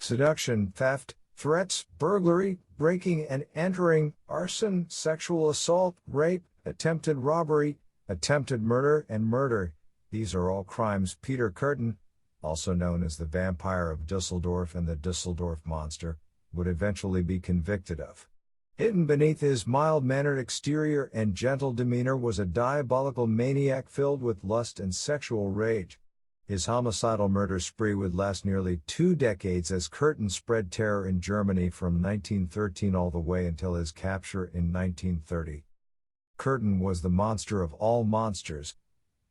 seduction, theft, threats, burglary, breaking and entering, arson, sexual assault, rape, attempted robbery, attempted murder, and murder. These are all crimes Peter Kurten, also known as the Vampire of Dusseldorf and the Dusseldorf Monster, would eventually be convicted of. Hidden beneath his mild-mannered exterior and gentle demeanor was a diabolical maniac filled with lust and sexual rage. His homicidal murder spree would last nearly 2 decades as Kurten spread terror in Germany from 1913 all the way until his capture in 1930. Kurten was the monster of all monsters,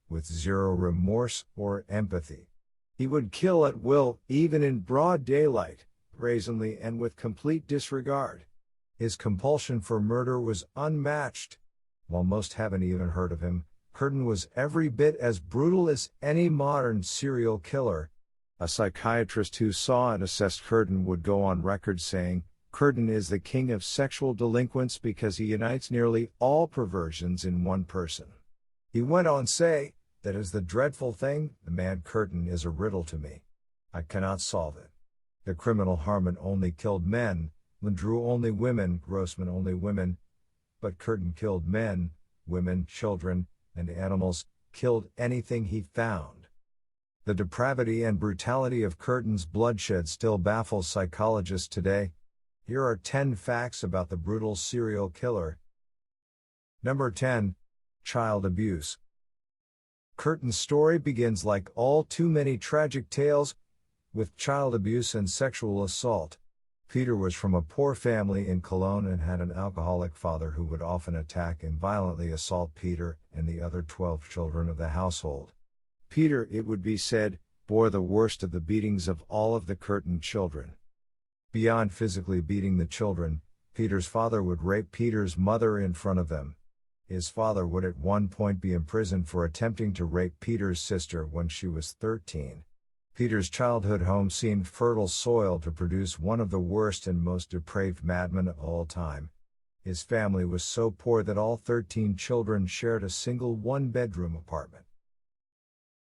with zero remorse or empathy. He would kill at will, even in broad daylight, brazenly and with complete disregard. His compulsion for murder was unmatched. While most haven't even heard of him, Kurten was every bit as brutal as any modern serial killer. A psychiatrist who saw and assessed Kurten would go on record saying, "Kurten is the king of sexual delinquents because he unites nearly all perversions in one person." He went on to say, "That is the dreadful thing, the man Kurten is a riddle to me. I cannot solve it. The criminal Haarman only killed men, Landru only women, Grossman only women, but Kurten killed men, women, children, and animals, killed anything he found." The depravity and brutality of Kurten's bloodshed still baffles psychologists today. Here are 10 facts about the brutal serial killer. Number 10. Child abuse. Kurten's story begins like all too many tragic tales, with child abuse and sexual assault. Peter was from a poor family in Cologne and had an alcoholic father who would often attack and violently assault Peter and the other 12 children of the household. Peter, it would be said, bore the worst of the beatings of all of the Kurten children. Beyond physically beating the children, Peter's father would rape Peter's mother in front of them. His father would at one point be imprisoned for attempting to rape Peter's sister when she was 13. Peter's childhood home seemed fertile soil to produce one of the worst and most depraved madmen of all time. His family was so poor that all 13 children shared a single one-bedroom apartment.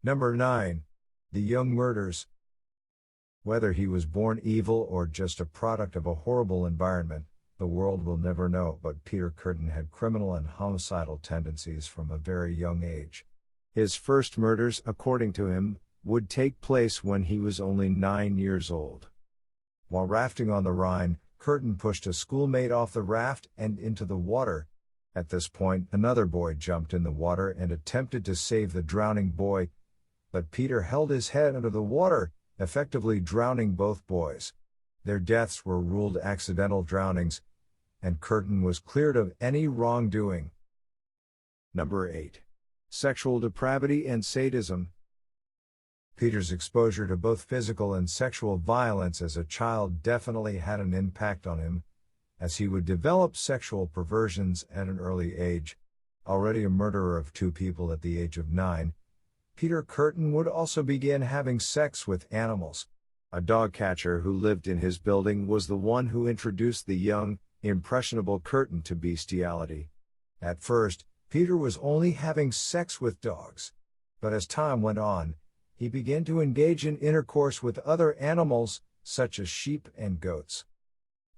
Number 9. The Young Murders. Whether he was born evil or just a product of a horrible environment, the world will never know, but Peter Kurten had criminal and homicidal tendencies from a very young age. His first murders, according to him, would take place when he was only 9 years old. While rafting on the Rhine, Kurten pushed a schoolmate off the raft and into the water. At this point, another boy jumped in the water and attempted to save the drowning boy, but Peter held his head under the water, effectively drowning both boys. Their deaths were ruled accidental drownings, and Kurten was cleared of any wrongdoing. Number 8. Sexual depravity and sadism. Peter's exposure to both physical and sexual violence as a child definitely had an impact on him, as he would develop sexual perversions at an early age. Already a murderer of 2 people at the age of 9, Peter Kurten would also begin having sex with animals. A dog catcher who lived in his building was the one who introduced the young, impressionable Kurten to bestiality. At first, Peter was only having sex with dogs, but as time went on, he began to engage in intercourse with other animals, such as sheep and goats.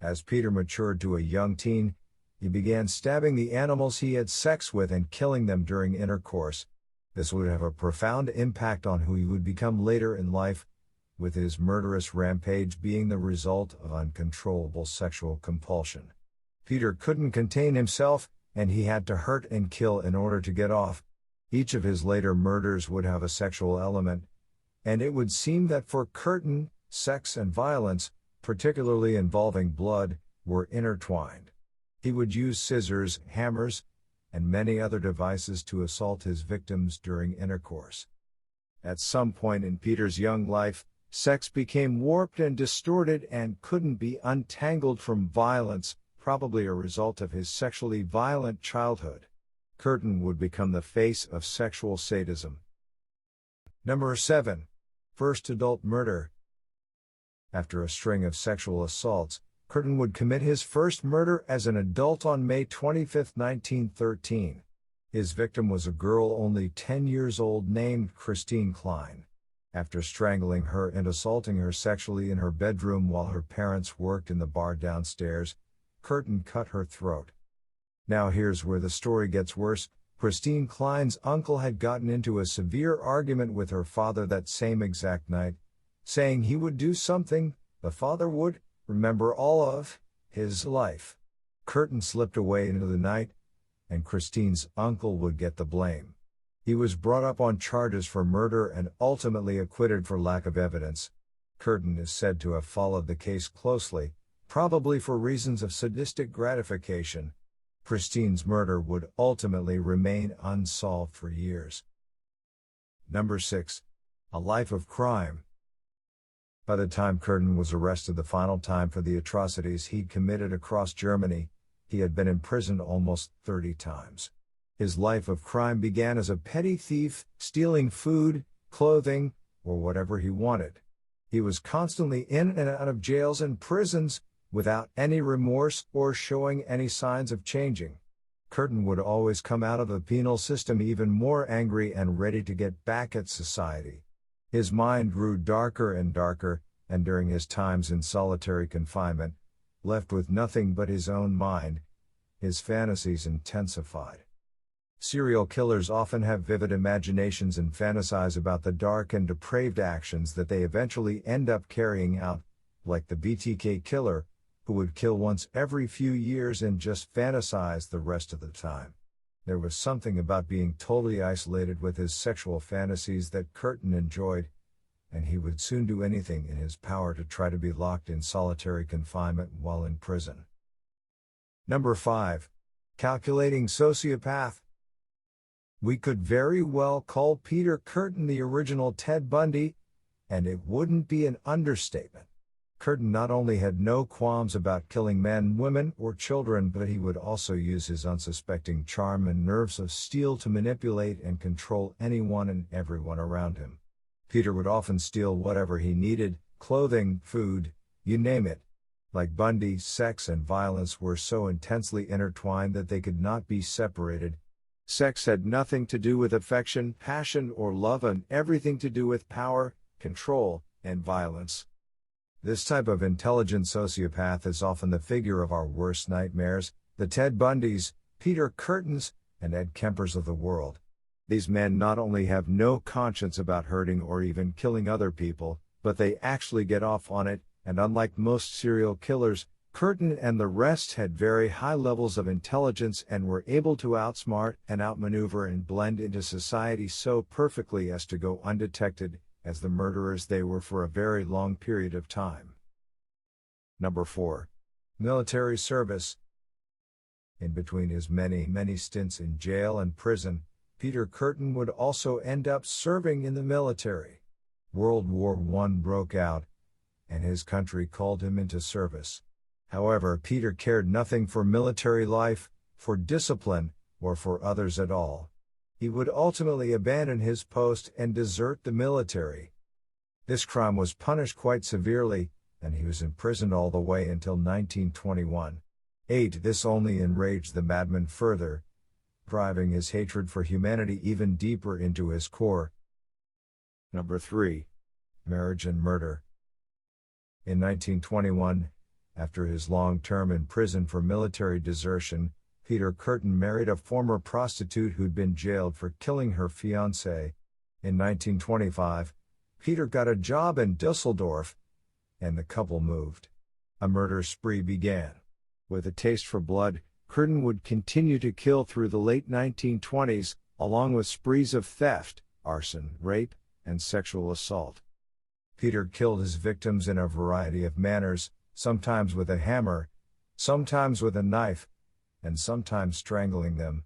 As Peter matured to a young teen, he began stabbing the animals he had sex with and killing them during intercourse. This would have a profound impact on who he would become later in life, with his murderous rampage being the result of uncontrollable sexual compulsion. Peter couldn't contain himself, and he had to hurt and kill in order to get off. Each of his later murders would have a sexual element, and it would seem that for Kurten, sex and violence, particularly involving blood, were intertwined. He would use scissors, hammers, and many other devices to assault his victims during intercourse. At some point in Peter's young life, sex became warped and distorted and couldn't be untangled from violence, probably a result of his sexually violent childhood. Kurten would become the face of sexual sadism. Number 7. First adult murder. After a string of sexual assaults, Kurten would commit his first murder as an adult on May 25, 1913. His victim was a girl only 10 years old named Christine Klein. After strangling her and assaulting her sexually in her bedroom while her parents worked in the bar downstairs, Kurten cut her throat. Now here's where the story gets worse. Christine Klein's uncle had gotten into a severe argument with her father that same exact night, saying he would do something the father would remember all of his life. Kurten slipped away into the night, and Christine's uncle would get the blame. He was brought up on charges for murder and ultimately acquitted for lack of evidence. Kurten is said to have followed the case closely, probably for reasons of sadistic gratification. Christine's murder would ultimately remain unsolved for years. Number 6. A life of crime. By the time Kurten was arrested the final time for the atrocities he'd committed across Germany, he had been imprisoned almost 30 times. His life of crime began as a petty thief, stealing food, clothing, or whatever he wanted. He was constantly in and out of jails and prisons, without any remorse or showing any signs of changing. Kurten would always come out of the penal system even more angry and ready to get back at society. His mind grew darker and darker, and during his times in solitary confinement, left with nothing but his own mind, his fantasies intensified. Serial killers often have vivid imaginations and fantasize about the dark and depraved actions that they eventually end up carrying out, like the BTK killer, who would kill once every few years and just fantasize the rest of the time. There was something about being totally isolated with his sexual fantasies that Kurten enjoyed, and he would soon do anything in his power to try to be locked in solitary confinement while in prison. Number 5. Calculating sociopath. We could very well call Peter Kurten the original Ted Bundy, and it wouldn't be an understatement. Kurten not only had no qualms about killing men, women, or children, but he would also use his unsuspecting charm and nerves of steel to manipulate and control anyone and everyone around him. Peter would often steal whatever he needed, clothing, food, you name it. Like Bundy, sex and violence were so intensely intertwined that they could not be separated. Sex had nothing to do with affection, passion, or love, and everything to do with power, control, and violence. This type of intelligent sociopath is often the figure of our worst nightmares, the Ted Bundys, Peter Kurtens, and Ed Kempers of the world. These men not only have no conscience about hurting or even killing other people, but they actually get off on it, and unlike most serial killers, Kurten and the rest had very high levels of intelligence and were able to outsmart and outmaneuver and blend into society so perfectly as to go undetected, as the murderers they were for a very long period of time. Number 4. Military service. In between his many stints in jail and prison, Peter Kurten would also end up serving in the military. World War I broke out, and his country called him into service. However, Peter cared nothing for military life, for discipline, or for others at all. He would ultimately abandon his post and desert the military. This crime was punished quite severely, and he was imprisoned all the way until 1921. This only enraged the madman further, driving his hatred for humanity even deeper into his core. Number 3. Marriage and murder. In 1921, after his long term in prison for military desertion, Peter Kurten married a former prostitute who'd been jailed for killing her fiancé. In 1925, Peter got a job in Dusseldorf, and the couple moved. A murder spree began. With a taste for blood, Kurten would continue to kill through the late 1920s, along with sprees of theft, arson, rape, and sexual assault. Peter killed his victims in a variety of manners, sometimes with a hammer, sometimes with a knife, and sometimes strangling them.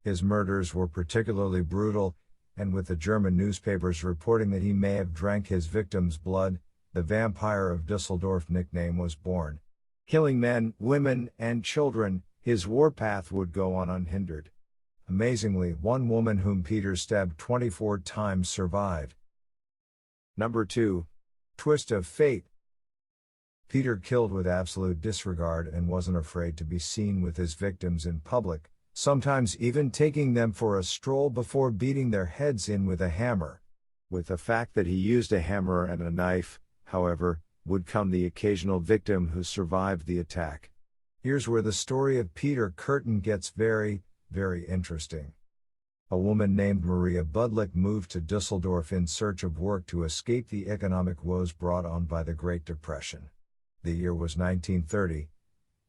His murders were particularly brutal, and with the German newspapers reporting that he may have drank his victims' blood, the Vampire of Dusseldorf nickname was born. Killing men, women, and children, his warpath would go on unhindered. Amazingly, one woman whom Peter stabbed 24 times survived. Number 2. Twist of fate. Peter killed with absolute disregard and wasn't afraid to be seen with his victims in public, sometimes even taking them for a stroll before beating their heads in with a hammer. With the fact that he used a hammer and a knife, however, would come the occasional victim who survived the attack. Here's where the story of Peter Kurten gets very, very interesting. A woman named Maria Budlick moved to Dusseldorf in search of work to escape the economic woes brought on by the Great Depression. The year was 1930,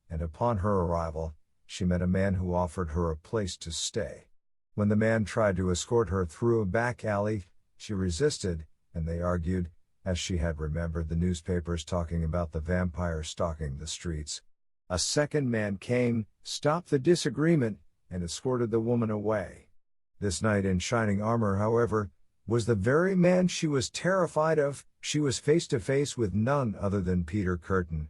and upon her arrival, she met a man who offered her a place to stay. When the man tried to escort her through a back alley, she resisted, and they argued, as she had remembered the newspapers talking about the vampire stalking the streets. A second man came, stopped the disagreement, and escorted the woman away. This knight in shining armor, however, was the very man she was terrified of. She was face to face with none other than Peter Kurten.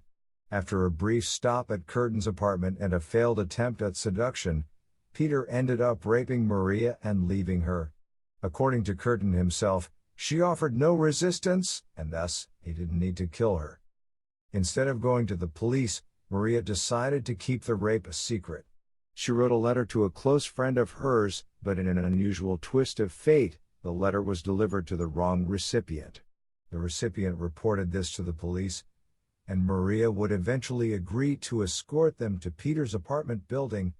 After a brief stop at Kurten's apartment and a failed attempt at seduction, Peter ended up raping Maria and leaving her. According to Kurten himself, she offered no resistance, and thus, he didn't need to kill her. Instead of going to the police, Maria decided to keep the rape a secret. She wrote a letter to a close friend of hers, but in an unusual twist of fate, the letter was delivered to the wrong recipient. The recipient reported this to the police, and Maria would eventually agree to escort them to Peter's apartment building,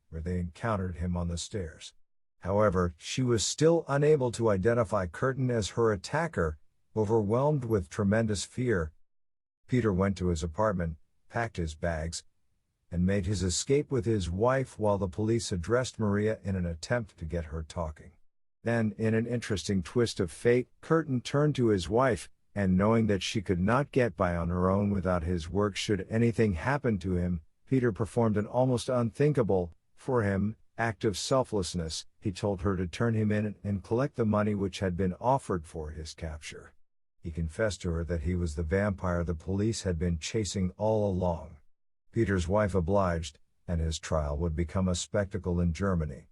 where they encountered him on the stairs. However, she was still unable to identify Kurten as her attacker, overwhelmed with tremendous fear. Peter went to his apartment, packed his bags, and made his escape with his wife while the police addressed Maria in an attempt to get her talking. Then, in an interesting twist of fate, Kurten turned to his wife, and knowing that she could not get by on her own without his work should anything happen to him, Peter performed an almost unthinkable, for him, act of selflessness. He told her to turn him in and collect the money which had been offered for his capture. He confessed to her that he was the vampire the police had been chasing all along. Peter's wife obliged, and his trial would become a spectacle in Germany.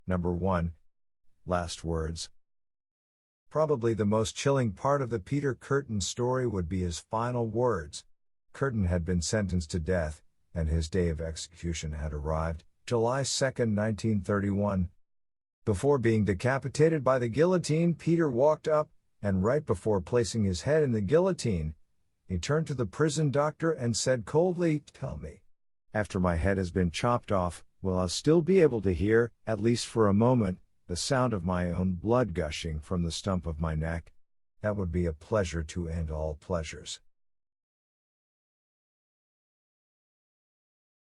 Number 1. Last words. Probably the most chilling part of the Peter Kurten story would be his final words. Kurten had been sentenced to death, and his day of execution had arrived, July 2, 1931. Before being decapitated by the guillotine, Peter walked up, and right before placing his head in the guillotine, he turned to the prison doctor and said coldly, "Tell me, after my head has been chopped off, will I still be able to hear, at least for a moment, the sound of my own blood gushing from the stump of my neck? That would be a pleasure to end all pleasures."